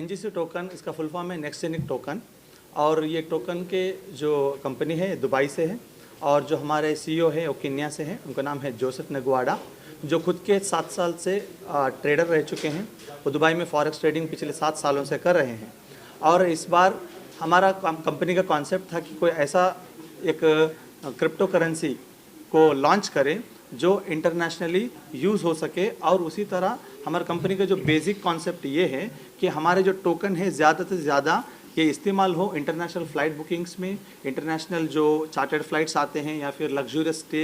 NGC token, इसका full form है next genic token. और ये टोकन के जो कंपनी है दुबई से है, और जो हमारे सीईओ है वो केन्या से हैं। उनका नाम है जोसेफ नगवाडा, जो खुद के 7 साल से ट्रेडर रह चुके हैं। वो दुबई में फॉरेक्स ट्रेडिंग पिछले 7 सालों से कर रहे हैं। और इस बार हमारा कंपनी का कॉन्सेप्ट था कि कोई ऐसा एक क्रिप्टो करेंसी को लॉन्च करें जो इंटरनेशनली यूज़ हो सके। और उसी तरह हमारी कंपनी का जो बेसिक कॉन्सेप्ट ये है कि हमारे जो टोकन है ज़्यादा से ज़्यादा ये इस्तेमाल हो इंटरनेशनल फ़्लाइट बुकिंग्स में, इंटरनेशनल जो चार्टर्ड फ्लाइट्स आते हैं या फिर लग्जूरियस स्टे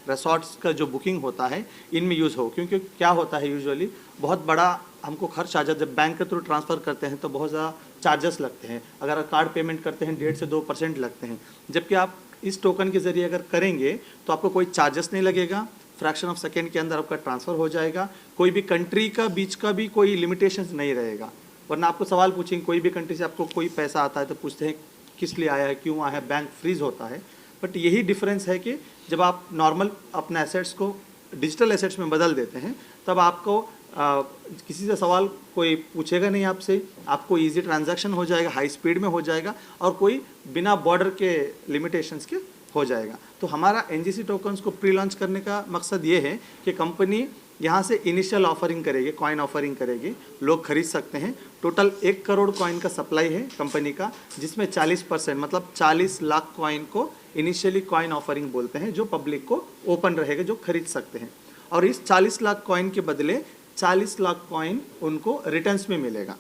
रिसॉर्ट्स का जो बुकिंग होता है इनमें यूज़ हो। क्योंकि क्या होता है यूजुअली बहुत बड़ा हमको खर्च आ जाता है। जब बैंक के थ्रू ट्रांसफ़र करते हैं तो बहुत ज़्यादा चार्जेस लगते हैं। अगर कार्ड पेमेंट करते हैं 1.5 से 2% लगते हैं। जबकि आप इस टोकन के ज़रिए अगर करेंगे तो आपको कोई चार्जेस नहीं लगेगा, फ्रैक्शन ऑफ सेकेंड के अंदर आपका ट्रांसफ़र हो जाएगा। कोई भी कंट्री का बीच का भी कोई लिमिटेशंस नहीं रहेगा। वरना आपको सवाल पूछेंगे, कोई भी कंट्री से आपको कोई पैसा आता है तो पूछते हैं किस लिए आया है, क्यों आया है, बैंक फ्रीज होता है। बट यही डिफरेंस है कि जब आप नॉर्मल अपने एसेट्स को डिजिटल एसेट्स में बदल देते हैं तब आपको किसी से सवाल कोई पूछेगा नहीं आपसे, आपको इजी ट्रांजैक्शन हो जाएगा, हाई स्पीड में हो जाएगा, और कोई बिना बॉर्डर के लिमिटेशंस के हो जाएगा। तो हमारा एनजीसी टोकन्स को प्री लॉन्च करने का मकसद ये है कि कंपनी यहाँ से इनिशियल ऑफरिंग करेगी, कॉइन ऑफरिंग करेगी, लोग खरीद सकते हैं। टोटल 1 करोड़ कॉइन का सप्लाई है कंपनी का, जिसमें 40% मतलब 40 लाख कॉइन को इनिशियली कॉइन ऑफरिंग बोलते हैं, जो पब्लिक को ओपन रहेगा, जो खरीद सकते हैं। और इस 40 लाख कॉइन के बदले 40 लाख कॉइन उनको रिटर्न्स में मिलेगा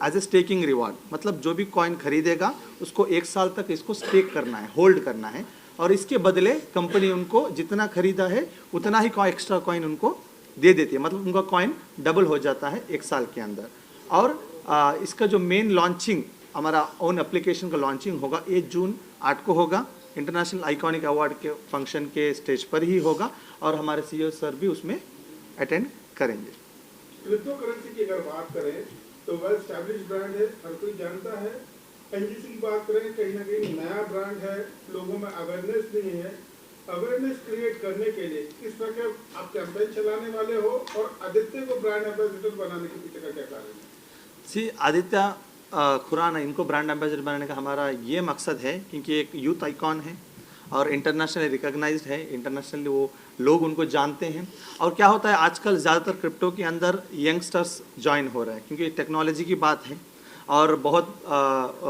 एज ए स्टेकिंग रिवॉर्ड। मतलब जो भी कॉइन खरीदेगा उसको 1 साल तक इसको स्टेक करना है, होल्ड करना है, और इसके बदले कंपनी उनको जितना खरीदा है उतना ही एक्स्ट्रा कॉइन उनको दे देती है। मतलब उनका कॉइन डबल हो जाता है 1 साल के अंदर। और इसका जो मेन लॉन्चिंग हमारा ओन एप्लीकेशन का लॉन्चिंग होगा 1 जून 8 को होगा। इंटरनेशनल आइकॉनिक अवार्ड के फंक्शन के स्टेज पर ही होगा, और हमारे सीईओ सर भी उसमें अटेंड करेंगे। क्रिप्टो करेंसी की अगर बात करें तो वेल एस्टैब्लिश ब्रांड है, हर कोई जानता है। एनजीसी की बात करें, कहीं ना कहीं नया ब्रांड है, लोगों में अवेयरनेस नहीं है। अवेयरनेस क्रिएट करने के लिए किस तरह के आप कैंपेन चलाने वाले हो, और आदित्य को ब्रांड एम्बेसडर बनाने के पीछे का क्या कारण है? जी, आदित्य खुराना, इनको ब्रांड एम्बेसडर बनाने का हमारा ये मकसद है क्योंकि एक यूथ आइकॉन है और इंटरनेशनली रिकॉग्नाइज्ड है। इंटरनेशनली वो लोग उनको जानते हैं। और क्या होता है आजकल ज़्यादातर क्रिप्टो के अंदर यंगस्टर्स ज्वाइन हो रहे हैं, क्योंकि टेक्नोलॉजी की बात है और बहुत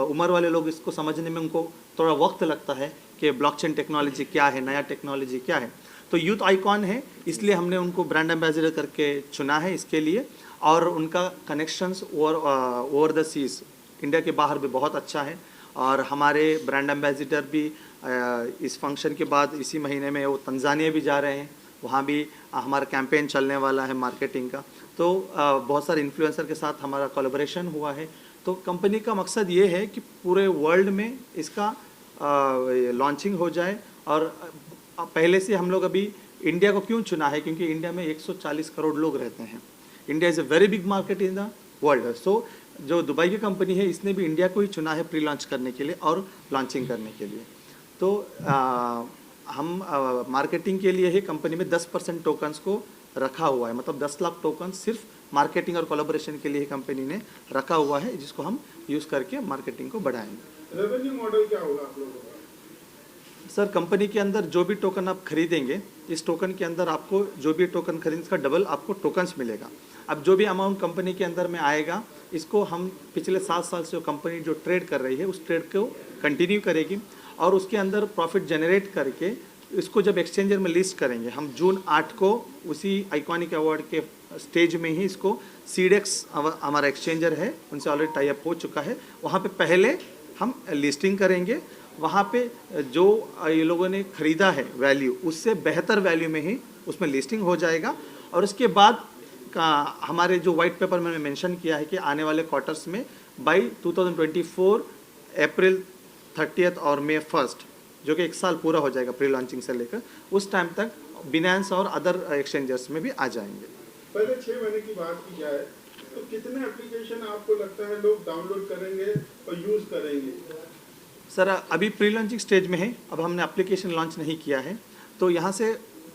उम्र वाले लोग इसको समझने में उनको थोड़ा वक्त लगता है कि ब्लॉकचेन टेक्नोलॉजी क्या है, नया टेक्नोलॉजी क्या है। तो यूथ आइकॉन है, इसलिए हमने उनको ब्रांड एम्बेसडर करके चुना है इसके लिए। और उनका connections over the seize India के बाहर भी बहुत अच्छा है। और हमारे ब्रांड एम्बेसडर भी इस फंक्शन के बाद इसी महीने में वो तंजानिया भी जा रहे हैं, वहाँ भी हमारा कैंपेन चलने वाला है मार्केटिंग का। तो बहुत सारे इन्फ्लुएंसर के साथ हमारा कोलैबोरेशन हुआ है। तो कंपनी का मकसद ये है कि पूरे वर्ल्ड में इसका लॉन्चिंग हो जाए। और पहले से हम लोग अभी इंडिया को क्यों चुना है, क्योंकि इंडिया में 140 करोड़ लोग रहते हैं। India is a very big market in the world. So जो दुबई की कंपनी है इसने भी इंडिया को ही चुना है प्री लॉन्च करने के लिए और लॉन्चिंग करने के लिए। तो हम मार्केटिंग के लिए ही कंपनी में 10% टोकन्स को रखा हुआ है। मतलब 10 लाख टोकन सिर्फ मार्केटिंग और कोलैबोरेशन के लिए ही कंपनी ने रखा हुआ है, जिसको हम यूज़ करके मार्केटिंग को बढ़ाएंगे। रेवेन्यू मॉडल क्या होगा आप लोगों का? सर, कंपनी के अंदर जो भी टोकन आप खरीदेंगे, इस टोकन के अंदर आपको जो भी टोकन खरीदेंगे इसका डबल आपको टोकन्स मिलेगा। अब जो भी अमाउंट कंपनी के अंदर में आएगा, इसको हम पिछले 7 साल से जो कंपनी जो ट्रेड कर रही है उस ट्रेड को कंटिन्यू करेगी, और उसके अंदर प्रॉफिट जनरेट करके इसको जब एक्सचेंजर में लिस्ट करेंगे हम जून 8 को, उसी आइकॉनिक अवार्ड के स्टेज में ही इसको सीडेक्स हमारा एक्सचेंजर है, उनसे ऑलरेडी टाई अप हो चुका है, वहाँ पे पहले हम लिस्टिंग करेंगे। वहाँ पे जो ये लोगों ने ख़रीदा है वैल्यू, उससे बेहतर वैल्यू में ही उसमें लिस्टिंग हो जाएगा। और उसके बाद का हमारे जो वाइट पेपर में मेंशन किया है कि आने वाले क्वार्टर्स में बाई 2024 अप्रैल 30 और मई 1, जो कि 1 साल पूरा हो जाएगा प्री लॉन्चिंग से लेकर, उस टाइम तक बिनेंस और अदर एक्सचेंजर्स में भी आ जाएंगे। पहले 6 महीने की बात की जाए तो कितने एप्लीकेशन आपको लगता है लोग डाउनलोड करेंगे और यूज़ करेंगे? सर, अभी प्री लॉन्चिंग स्टेज में है, अब हमने एप्लीकेशन लॉन्च नहीं किया है। तो यहाँ से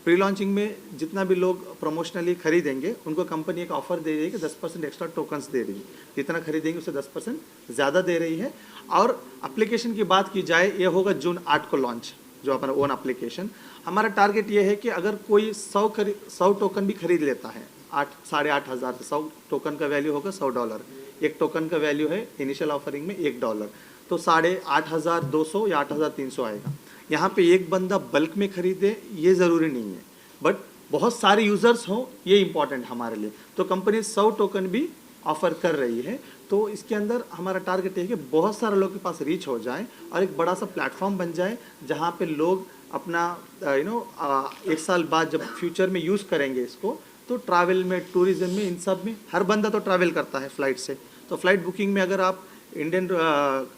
प्री लॉन्चिंग में जितना भी लोग प्रमोशनली खरीदेंगे उनको कंपनी एक ऑफर दे रही है कि 10% एक्स्ट्रा टोकन्स दे रही है, जितना खरीदेंगे उससे 10% ज़्यादा दे रही है। और एप्लीकेशन की बात की जाए, ये होगा जून 8 को लॉन्च, जो अपना ओन एप्लीकेशन। हमारा टारगेट ये है कि अगर कोई 100 टोकन भी खरीद लेता है, 8-8.5 हज़ार, 100 टोकन का वैल्यू होगा $100, एक टोकन का वैल्यू है इनिशियल ऑफरिंग में $1, तो 8,200 या 8,300 आएगा। यहाँ पे एक बंदा बल्क में खरीदे ये ज़रूरी नहीं है, बट बहुत सारे यूज़र्स हों ये इम्पॉर्टेंट हमारे लिए। तो कंपनी 100 टोकन भी ऑफ़र कर रही है। तो इसके अंदर हमारा टारगेट है कि बहुत सारे लोग के पास रीच हो जाए और एक बड़ा सा प्लेटफॉर्म बन जाए जहाँ पे लोग अपना एक साल बाद जब फ्यूचर में यूज़ करेंगे इसको, तो ट्रैवल में, टूरिज्म में, इन सब में हर बंदा तो ट्रैवल करता है फ़्लाइट से, तो फ़्लाइट बुकिंग में अगर आप इंडियन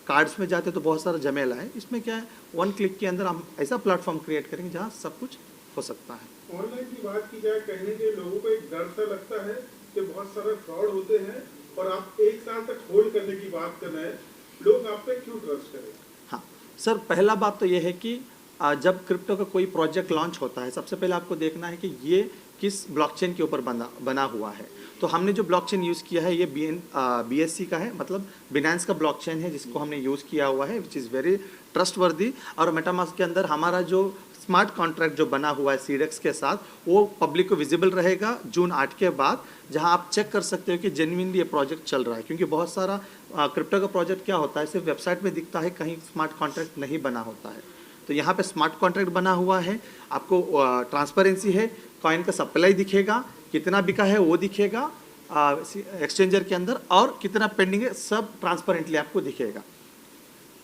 कार्ड्स में जाते तो बहुत सारा झमेला है। इसमें क्या है, 1 क्लिक के अंदर हम ऐसा प्लेटफॉर्म क्रिएट करेंगे जहाँ सब कुछ हो सकता है। ऑनलाइन की बात की जाए, कहीं के लोगों को एक डर सा लगता है कि बहुत सारे फ्रॉड होते हैं और आप 1 साल तक होल्ड करने की बात कर रहे हैं, लोग आप पे क्यों ट्रस्ट करें? हाँ सर, पहला बात तो ये है कि जब क्रिप्टो का कोई प्रोजेक्ट लॉन्च होता है, सबसे पहले आपको देखना है कि ये किस ब्लॉकचेन के ऊपर बना हुआ है। तो हमने जो ब्लॉकचेन यूज़ किया है ये BSC का है, मतलब बिनांस का ब्लॉकचेन है जिसको हमने यूज़ किया हुआ है, विच इज़ वेरी ट्रस्टवर्दी। और मेटामास्क के अंदर हमारा जो स्मार्ट कॉन्ट्रैक्ट जो बना हुआ है सीडेक्स के साथ, वो पब्लिक को विजिबल रहेगा जून 8 के बाद, जहां आप चेक कर सकते हो कि जेन्युइनली ये प्रोजेक्ट चल रहा है। क्योंकि बहुत सारा क्रिप्टो का प्रोजेक्ट क्या होता है, सिर्फ वेबसाइट में दिखता है, कहीं स्मार्ट कॉन्ट्रैक्ट नहीं बना होता है। तो यहाँ पे स्मार्ट कॉन्ट्रैक्ट बना हुआ है, आपको ट्रांसपेरेंसी है, कॉइन का सप्लाई दिखेगा, कितना बिका है वो दिखेगा एक्सचेंजर के अंदर, और कितना पेंडिंग है सब ट्रांसपेरेंटली आपको दिखेगा।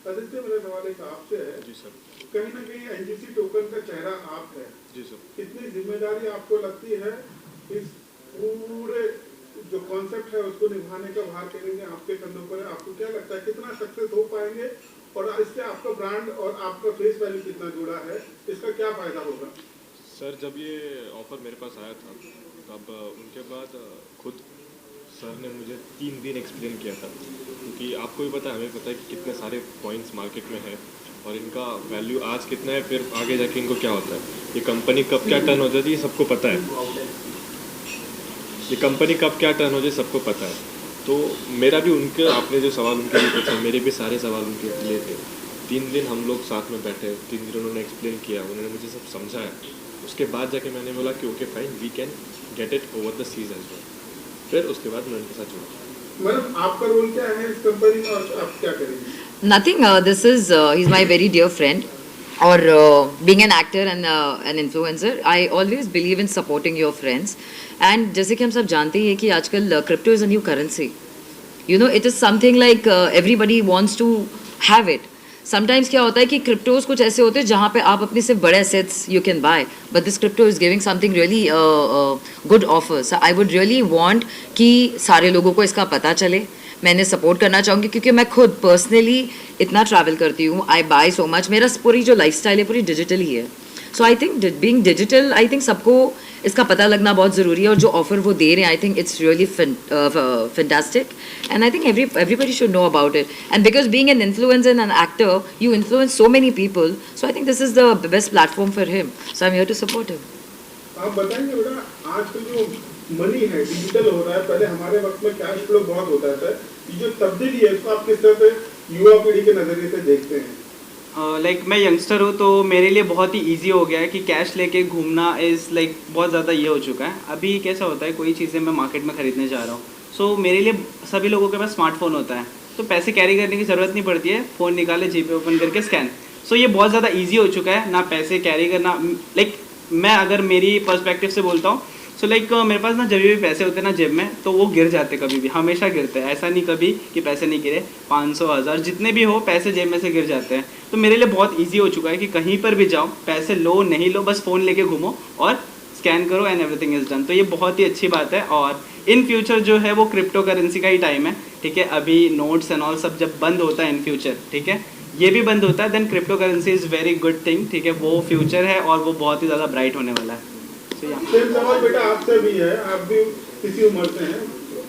आदित्य, मेरा सवाल एक आपसे है। जी सर। कहीं ना कहीं NGC टोकन का चेहरा आप है। जी सर। कितनी जिम्मेदारी आपको लगती है इस पूरे जो कॉन्सेप्ट है उसको निभाने का भार करेंगे आपके कंधों पर है? आपको क्या लगता है कितना सक्सेस हो पाएंगे और इससे आपका ब्रांड और आपका फेस वैल्यू कितना जुड़ा है, इसका क्या फायदा होगा? सर, जब ये ऑफ़र मेरे पास आया था तब उनके बाद खुद सर ने मुझे 3 दिन एक्सप्लेन किया था, क्योंकि आपको भी पता है, हमें पता है कि कितने सारे कॉइन्स मार्केट में है और इनका वैल्यू आज कितना है, फिर आगे जाके इनको क्या होता है, ये कंपनी कब क्या टर्न हो जाती है सबको पता है, ये कंपनी कब क्या टर्न हो जाए सबको पता है। तो मेरा भी उनके, आपने जो सवाल उनके लिए पूछा, मेरे भी सारे सवाल उनके लिए थे। 3 दिन हम लोग साथ में बैठे, 3 दिन उन्होंने एक्सप्लेन किया, उन्होंने मुझे सब समझाया। उसके बाद जाके मैंने बोला कि okay fine, we can get it over the seas as well. फिर उसके बाद मैं उनके साथ जुड़ा। मैडम, आपका रोल क्या है इस कंपनी में और आप क्या करेंगे? Nothing. This is he's my very dear friend. Or being an actor and an influencer, I always believe in supporting your friends. And जैसे कि हम सब जानते हैं कि आजकल crypto is a new currency. You know, it is something like everybody wants to have it. Sometimes क्या होता है कि क्रिप्टोज कुछ ऐसे होते हैं जहाँ पे आप अपने सिर्फ बड़े assets you can buy, but this crypto is giving something really good offers. I would really want कि सारे लोगों को इसका पता चले। मैंने सपोर्ट करना चाहूँगी क्योंकि मैं खुद पर्सनली इतना ट्रैवल करती हूँ, आई बाय सो मच, मेरा पूरी जो लाइफस्टाइल है पूरी डिजिटल ही है। So I think being digital, I think सबको इसका पता लगना बहुत ज़रूरी है, और जो ऑफर वो दे रहे हैं I think it's really fantastic, and I think everybody should know about it. And because being an influencer and an actor, you influence so many people, so I think this is the best platform for him, so I'm here to support him. आप बताएंगे बेटा, आजकल जो money है digital हो रहा है, पहले हमारे वक्त में कैश फ्लो बहुत होता था, ये जो तब्दीली है इसको आप किस तरह से युवा पीढ़ी के नजरिए से देखते हैं? मैं यंगस्टर हूँ तो मेरे लिए बहुत ही इजी हो गया है कि कैश लेके घूमना इज़ बहुत ज़्यादा ये हो चुका है। अभी कैसा होता है, कोई चीज़ें मैं मार्केट में ख़रीदने जा रहा हूँ, सो मेरे लिए सभी लोगों के पास स्मार्टफोन होता है, तो पैसे कैरी करने की ज़रूरत नहीं पड़ती है, फ़ोन निकाले, जीपे ओपन करके स्कैन। सो ये बहुत ज़्यादा ईजी हो चुका है, ना पैसे कैरी करना। मैं अगर मेरी पर्सपेक्टिव से बोलता हूँ, सो मेरे पास ना जब भी पैसे होते हैं ना जेब में, तो वो गिर जाते, कभी भी हमेशा गिरते हैं, ऐसा नहीं कभी कि पैसे नहीं गिरे। 500 1000 जितने भी हो पैसे जेब में से गिर जाते हैं। तो मेरे लिए बहुत इजी हो चुका है कि कहीं पर भी जाओ, पैसे लो नहीं लो, बस फ़ोन लेके घूमो और स्कैन करो एंड एवरीथिंग इज़ डन। तो ये बहुत ही अच्छी बात है। और इन फ्यूचर जो है वो क्रिप्टो करेंसी का ही टाइम है, ठीक है। अभी नोट्स एंड ऑल सब जब बंद होता है इन फ्यूचर, ठीक है, ये भी बंद होता है, then crypto currency is very good thing, ठीक है। वो फ्यूचर है और वो बहुत ही ज़्यादा ब्राइट होने वाला है। सेम सवाल बेटा आपसे भी है, आप भी इसी उम्र से हैं,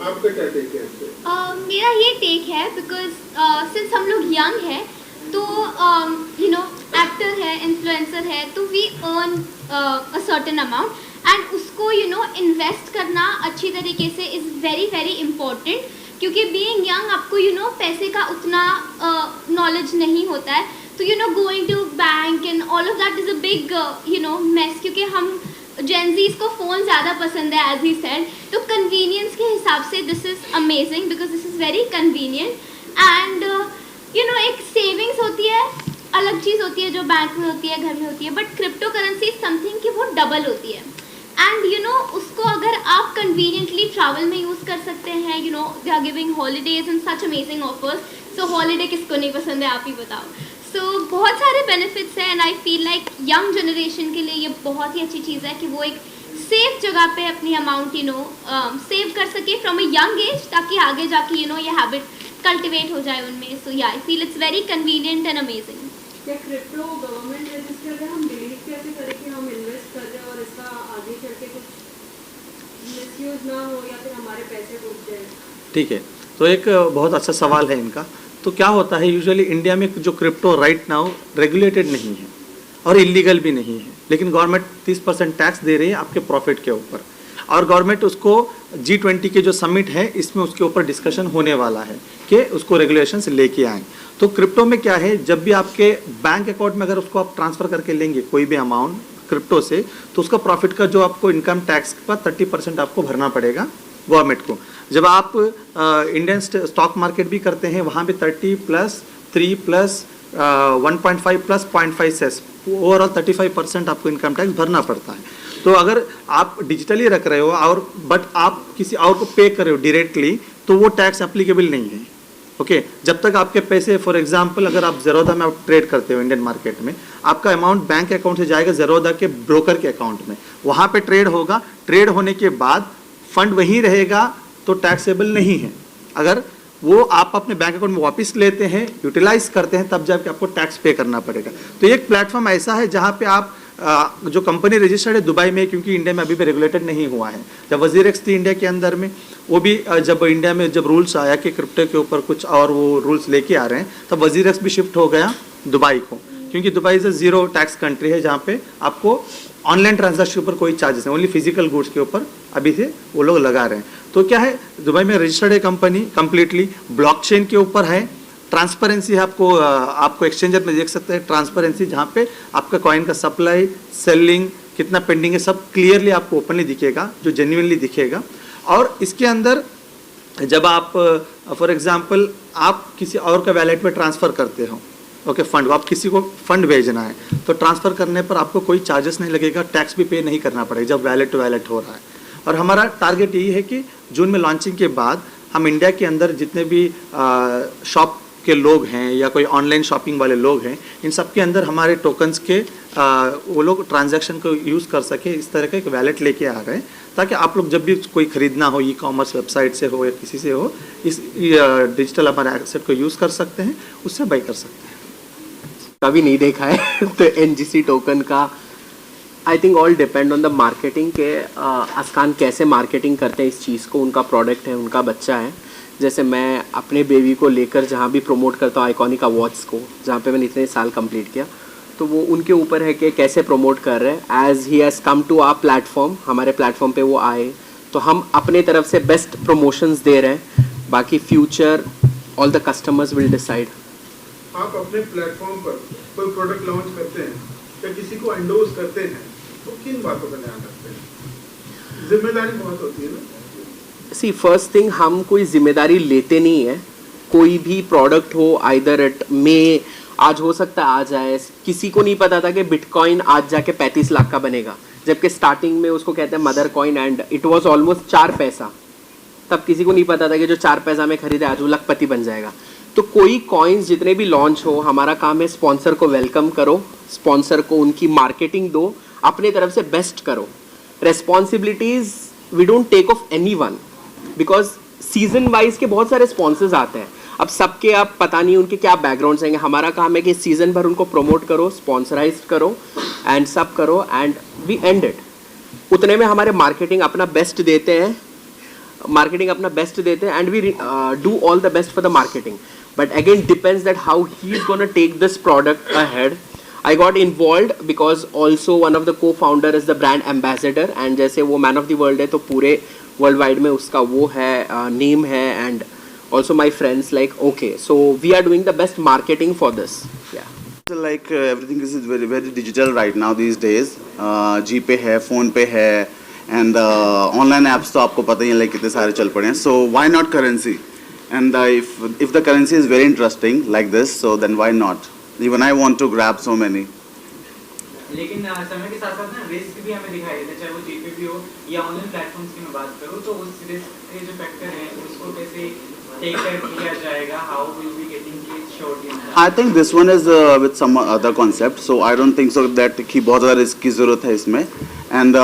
आपका क्या टेक है इससे? मेरा ये टेक है बिकॉज सिंस हम लोग यंग हैं तो एक्टर है, इन्फ्लुएंसर है, तो we earn a certain amount, and उसको इन्वेस्ट करना अच्छी तरीके से इज़ वेरी वेरी इम्पोर्टेंट, क्योंकि बीइंग यंग आपको पैसे का उतना नॉलेज नहीं होता है, तो going to bank and all of that is a big mess, क्योंकि हम जेनजीज को फ़ोन ज़्यादा पसंद है एज ही सेड, तो कन्वीनियंस के हिसाब से this is amazing because this is very convenient. And एक सेविंग्स होती है, अलग चीज़ होती है जो बैंक में होती है, घर में होती है, but crypto currency is something कि वो डबल होती है, एंड उसको अगर आप कन्वीनियंटली ट्रैवल में यूज़ कर सकते हैं, they are giving holidays and such amazing offers, so holiday किसको नहीं पसंद है, आप ही बताओ। सो बहुत सारे बेनिफिट्स हैं, and I feel like young generation के लिए ये बहुत ही अच्छी चीज़ है कि वो एक सेफ जगह पे अपनी अमाउंट सेव कर सके फ्रॉम अ यंग एज, ताकि आगे जाके ये हैबिट कल्टिवेट हो जाए उनमें। सो या I feel it's very convenient and amazing. क्या क्रिप्टो गवर्नमेंट रजिस्टर्ड है? हम बिलीव कैसे करें कि हम इन्वेस्ट कर रहे हैं और इसका आगे चल के कुछ मिसयूज ना हो या फिर हमारे पैसे डूब जाए? ठीक है, तो एक बहुत अच्छा सवाल है इनका। तो क्या होता है, यूजुअली इंडिया में जो क्रिप्टो राइट नाउ रेगुलेटेड नहीं है और इलीगल भी नहीं है, लेकिन गवर्नमेंट 30% टैक्स दे रही है आपके प्रॉफिट के ऊपर, और गवर्नमेंट उसको G20 के जो समिट है इसमें उसके ऊपर डिस्कशन होने वाला है कि उसको रेगुलेशंस लेके आएँ। तो क्रिप्टो में क्या है, जब भी आपके बैंक अकाउंट में अगर उसको आप ट्रांसफ़र करके लेंगे कोई भी अमाउंट क्रिप्टो से, तो उसका प्रॉफिट का जो आपको इनकम टैक्स का 30% आपको भरना पड़ेगा गवर्नमेंट को। जब आप इंडियन स्टॉक मार्केट भी करते हैं, वहाँ भी 30 + 3 + 1.5 + 0.5 सेस, ओवरऑल 35% आपको इनकम टैक्स भरना पड़ता है। तो अगर आप डिजिटली रख रहे हो और बट आप किसी और को पे कर रहे हो डायरेक्टली, तो वो टैक्स एप्लीकेबल नहीं है। ओके, जब तक आपके पैसे, फॉर एग्जांपल अगर आप ज़ेरोधा में आप ट्रेड करते हो इंडियन मार्केट में, आपका अमाउंट बैंक अकाउंट से जाएगा ज़ेरोधा के ब्रोकर के अकाउंट में, वहाँ पे ट्रेड होगा, ट्रेड होने के बाद फंड वहीं रहेगा, तो टैक्सेबल नहीं है। अगर वो आप अपने बैंक अकाउंट में वापस लेते हैं, यूटिलाइज करते हैं, तब जाके आपको टैक्स पे करना पड़ेगा। तो एक प्लेटफॉर्म ऐसा है जहाँ पे आप जो कंपनी रजिस्टर्ड है दुबई में, क्योंकि इंडिया में अभी भी रेगुलेटेड नहीं हुआ है। जब वजीरेक्स थी इंडिया के अंदर में, वो भी जब इंडिया में जब रूल्स आया कि क्रिप्टो के ऊपर कुछ और वो रूल्स लेके आ रहे हैं, तब वजीरेक्स भी शिफ्ट हो गया दुबई को, क्योंकि Dubai is a zero tax country है, जहाँ पे आपको ऑनलाइन ट्रांजैक्शन के ऊपर कोई चार्जेस नहीं, ओनली फिजिकल गुड्स के ऊपर अभी से वो लोग लगा रहे हैं। तो क्या है, दुबई में रजिस्टर्ड है कंपनी, कंप्लीटली ब्लॉकचेन के ऊपर है, ट्रांसपेरेंसी है, आपको एक्सचेंजर में देख सकते हैं ट्रांसपेरेंसी, जहाँ पे आपका कॉइन का सप्लाई, सेलिंग, कितना पेंडिंग है, सब क्लियरली आपको ओपनली दिखेगा, जो जेन्युइनली दिखेगा। और इसके अंदर जब आप फॉर एग्जांपल आप किसी और का वैलेट में ट्रांसफ़र करते हो, ओके, फंड, आप किसी को फंड भेजना है, तो ट्रांसफ़र करने पर आपको कोई चार्जेस नहीं लगेगा, टैक्स भी पे नहीं करना पड़ेगा जब वैलेट टू वैलेट हो रहा है। और हमारा टारगेट यही है कि जून में लॉन्चिंग के बाद हम इंडिया के अंदर जितने भी शॉप के लोग हैं या कोई ऑनलाइन शॉपिंग वाले लोग हैं, इन सब के अंदर हमारे टोकन्स के वो लोग ट्रांजैक्शन को यूज़ कर सके, इस तरह का एक वैलेट लेके आ रहे हैं, ताकि आप लोग जब भी कोई ख़रीदना हो, ई कॉमर्स वेबसाइट से हो या किसी से हो, इस डिजिटल हमारे एसेट को यूज़ कर सकते हैं, उससे बाई कर सकते हैं। कभी नहीं देखा है तो NGC टोकन का I think all depend on the marketing के अस्कान कैसे मार्केटिंग करते हैं इस चीज़ को, उनका प्रोडक्ट है, उनका बच्चा है। जैसे मैं अपने बेबी को लेकर जहाँ भी प्रमोट करता हूँ आइकॉनिक अवार्ड्स को, जहाँ पे मैंने इतने साल कंप्लीट किया, तो वो उनके ऊपर है कि कैसे प्रमोट कर रहे हैं। As he has come to our platform, हमारे प्लेटफॉर्म पे वो आए, तो हम अपने तरफ से बेस्ट प्रमोशंस दे रहे हैं। बाकी future all the customers will decide. आप अपने प्लेटफॉर्म पर कोई प्रोडक्ट लॉन्च करते हैं या किसी को एंडोर्स करते हैं, तो किन बातों का ध्यान रखते हैं? जिम्मेदारी बहुत होती है ना। सी फर्स्ट थिंग, हम कोई जिम्मेदारी लेते नहीं है। कोई भी प्रोडक्ट हो, आइदर इट में आज हो सकता है आ जाए, किसी को नहीं पता था कि बिटकॉइन आज जाके 35 लाख का बनेगा, जबकि स्टार्टिंग में उसको कहते हैं mother coin and it was almost 4 पैसा। तब किसी को नहीं पता था कि जो 4 पैसा में खरीदे आज वो लखपति बन जाएगा। तो कोई कॉइन्स जितने भी लॉन्च हो, हमारा काम है स्पॉन्सर को वेलकम करो, स्पॉन्सर को उनकी मार्केटिंग दो, अपने तरफ से बेस्ट करो। Responsibilities we don't take of anyone, because season wise के बहुत सारे स्पॉन्सर्स आते हैं। अब सबके आप पता नहीं उनके क्या बैकग्राउंड्स हैं। हमारा काम है कि सीजन भर उनको प्रमोट करो, स्पॉन्सराइज करो एंड सब करो, एंड वी एंड इट। उतने में हमारे मार्केटिंग अपना बेस्ट देते हैं, and we do all the best for the marketing. But again depends that how he is gonna take this product ahead. I got involved because also one of the co-founder is the brand ambassador and जैसे वो man of the world है तो पूरे world wide में उसका वो है name है and also my friends like okay so we are doing the best marketing for this. Yeah. Like everything is very very digital right now these days. GPay है, phone पे है and online apps तो आपको पता ही है like कितने सारे चल पड़े हैं. So why not currency? And if the currency is very interesting like this, so then why not? Even I want to grab so many. लेकिन समय के साथ साथ ना रिस्क भी हमें दिखाई देता है, चाहे वो जीपे भी हो या ऑनलाइन प्लेटफॉर्म्स की मैं बात करूँ, तो उस रिस्क के जो फैक्टर है उसको कैसे टेक केयर किया जाएगा, how will be getting it surely? I think this one is with some other concept, so I don't think so that कि बहुत ज़्यादा रिस्क की ज़रूरत है इसमें. एंड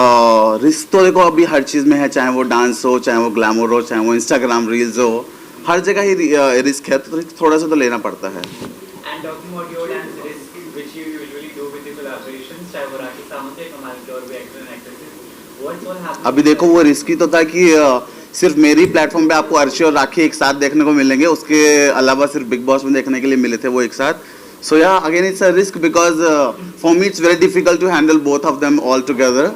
रिस्क तो देखो अभी हर चीज़ में है, चाहे वो डांस हो, चाहे वो ग्लैमर हो, चाहे वो इंस्टाग्राम रील्स हो, हर जगह ही रिस्क है, तो थोड़ा सा तो लेना पड़ता है. And talking about your dance risk, which you usually do with the collaborations, चाहे वो राखी सावंत है, कमाल के और भी actor and actresses, what's all happening? अभी देखो वो रिस्की तो था कि सिर्फ मेरी प्लेटफॉर्म पे आपको अर्शी और राखी एक साथ देखने को मिलेंगे, उसके अलावा सिर्फ बिग बॉस में देखने के लिए मिले थे वो एक साथ. सो या again it's a risk because for me it's very difficult to handle both of them all together.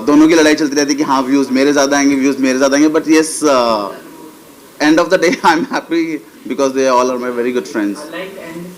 दोनों की लड़ाई चलती रहती है कि हाँ व्यूज़ मेरे ज़्यादा आएंगे, व्यूज़ मेरे ज़्यादा आएंगे, but yes end of the day I am happy because they all are my very good friends. Like and